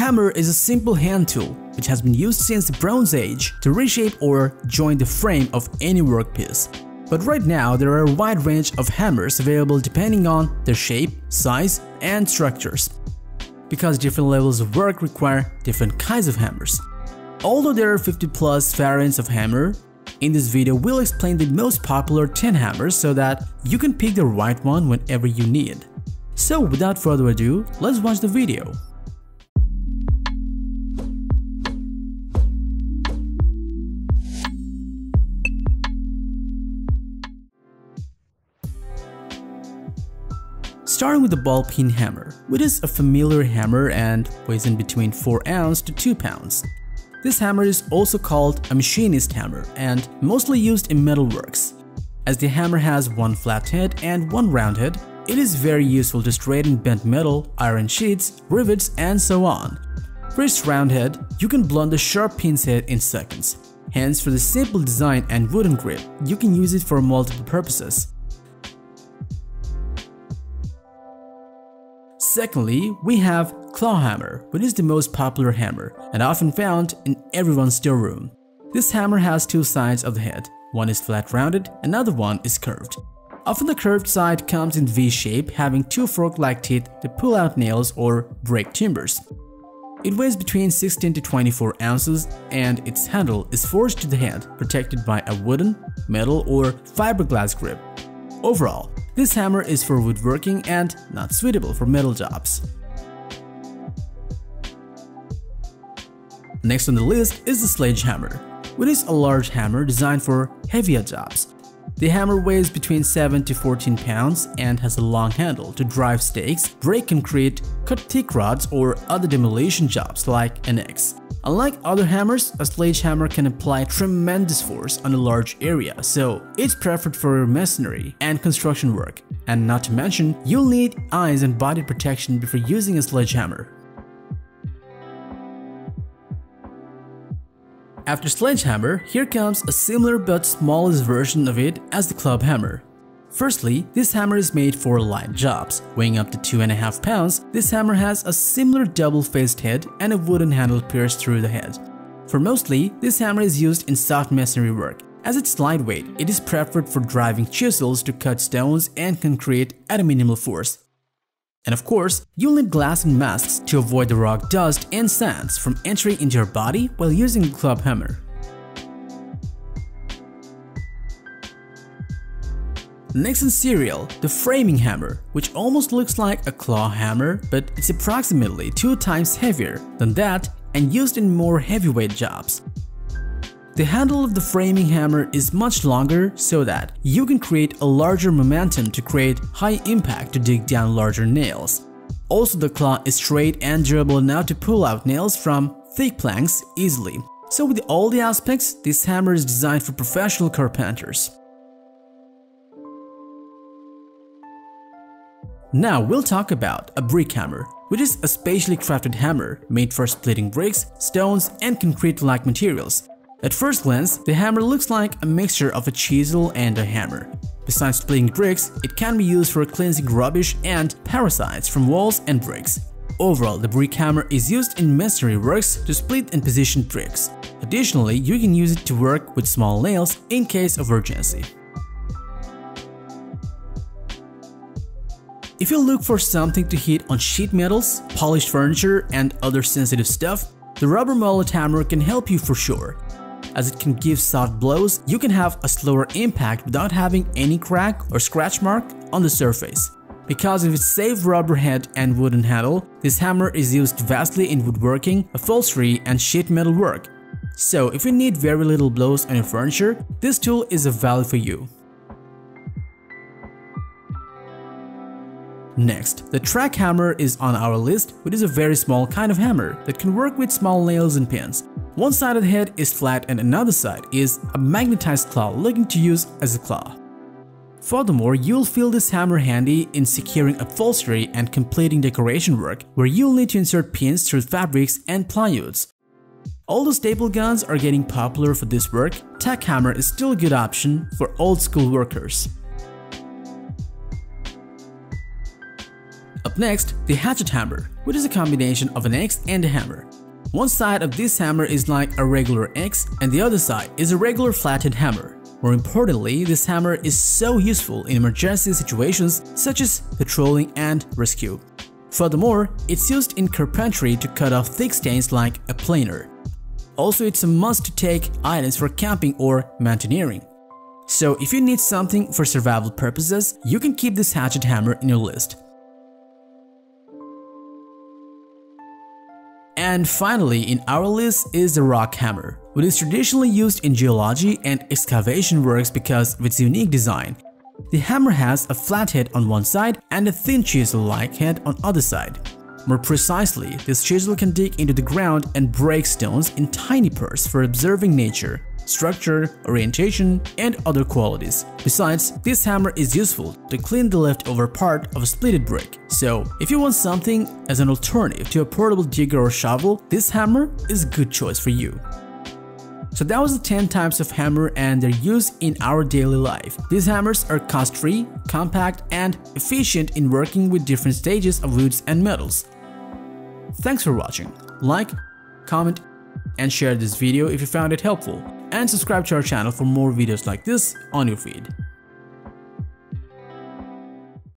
hammer is a simple hand tool which has been used since the Bronze Age to reshape or join the frame of any workpiece. But right now there are a wide range of hammers available depending on their shape, size, and structures, because different levels of work require different kinds of hammers. Although there are 50 plus variants of hammer, in this video we'll explain the most popular 10 hammers so that you can pick the right one whenever you need. So without further ado, let's watch the video. Starting with the ball peen hammer, which is a familiar hammer and weighs in between 4 ounces to 2 pounds. This hammer is also called a machinist hammer and mostly used in metalworks. As the hammer has one flat head and one round head, it is very useful to straighten bent metal, iron sheets, rivets, and so on. For its round head, you can blunt the sharp pin's head in seconds. Hence, for the simple design and wooden grip, you can use it for multiple purposes. Secondly, we have claw hammer, which is the most popular hammer and often found in everyone's storeroom. This hammer has two sides of the head. One is flat rounded, another one is curved. Often the curved side comes in V shape, having two fork-like teeth to pull out nails or break timbers. It weighs between 16 to 24 ounces and its handle is forged to the head, protected by a wooden, metal, or fiberglass grip. Overall, this hammer is for woodworking and not suitable for metal jobs. Next on the list is the sledge hammer, which is a large hammer designed for heavier jobs. The hammer weighs between 7 to 14 pounds and has a long handle to drive stakes, break concrete, cut thick rods, or other demolition jobs like an axe. Unlike other hammers, a sledgehammer can apply tremendous force on a large area, so it's preferred for masonry and construction work. And not to mention, you'll need eyes and body protection before using a sledgehammer. After sledgehammer, here comes a similar but smallest version of it as the club hammer. Firstly, this hammer is made for light jobs. Weighing up to 2.5 pounds, this hammer has a similar double-faced head and a wooden handle pierced through the head. For mostly, this hammer is used in soft masonry work. As it's lightweight, it is preferred for driving chisels to cut stones and concrete at a minimal force. And of course, you'll need glass and masks to avoid the rock dust and sands from entering into your body while using the club hammer. Next in serial, the framing hammer, which almost looks like a claw hammer, but it's approximately 2 times heavier than that and used in more heavyweight jobs. The handle of the framing hammer is much longer so that you can create a larger momentum to create high impact to dig down larger nails. Also, the claw is straight and durable enough to pull out nails from thick planks easily. So with all the aspects, this hammer is designed for professional carpenters. Now we'll talk about a brick hammer, which is a specially crafted hammer made for splitting bricks, stones, and concrete-like materials. At first glance, the hammer looks like a mixture of a chisel and a hammer. Besides splitting bricks, it can be used for cleansing rubbish and parasites from walls and bricks. Overall, the brick hammer is used in masonry works to split and position bricks. Additionally, you can use it to work with small nails in case of urgency. If you look for something to hit on sheet metals, polished furniture, and other sensitive stuff, the rubber mullet hammer can help you for sure. As it can give soft blows, you can have a slower impact without having any crack or scratch mark on the surface. Because of its safe rubber head and wooden handle, this hammer is used vastly in woodworking, upholstery, and sheet metal work. So if you need very little blows on your furniture, this tool is a value for you. Next, the Tack Hammer is on our list, which is a very small kind of hammer that can work with small nails and pins. One side of the head is flat and another side is a magnetized claw looking to use as a claw. Furthermore, you'll feel this hammer handy in securing upholstery and completing decoration work, where you'll need to insert pins through fabrics and plywoods. Although staple guns are getting popular for this work, Tack Hammer is still a good option for old school workers. Up next, the Hatchet Hammer, which is a combination of an axe and a hammer. One side of this hammer is like a regular axe and the other side is a regular flathead hammer. More importantly, this hammer is so useful in emergency situations such as patrolling and rescue. Furthermore, it's used in carpentry to cut off thick stones like a planer. Also, it's a must to take items for camping or mountaineering. So if you need something for survival purposes, you can keep this hatchet hammer in your list. And finally in our list is the rock hammer, which is traditionally used in geology and excavation works because of its unique design. The hammer has a flat head on one side and a thin chisel-like head on the other side. More precisely, this chisel can dig into the ground and break stones in tiny parts for observing nature, structure, orientation, and other qualities. Besides, this hammer is useful to clean the leftover part of a splitted brick. So, if you want something as an alternative to a portable digger or shovel, this hammer is a good choice for you. So that was the 10 types of hammer and their use in our daily life. These hammers are cost-free, compact, and efficient in working with different stages of woods and metals. Thanks for watching. Like, comment, and share this video if you found it helpful. And subscribe to our channel for more videos like this on your feed.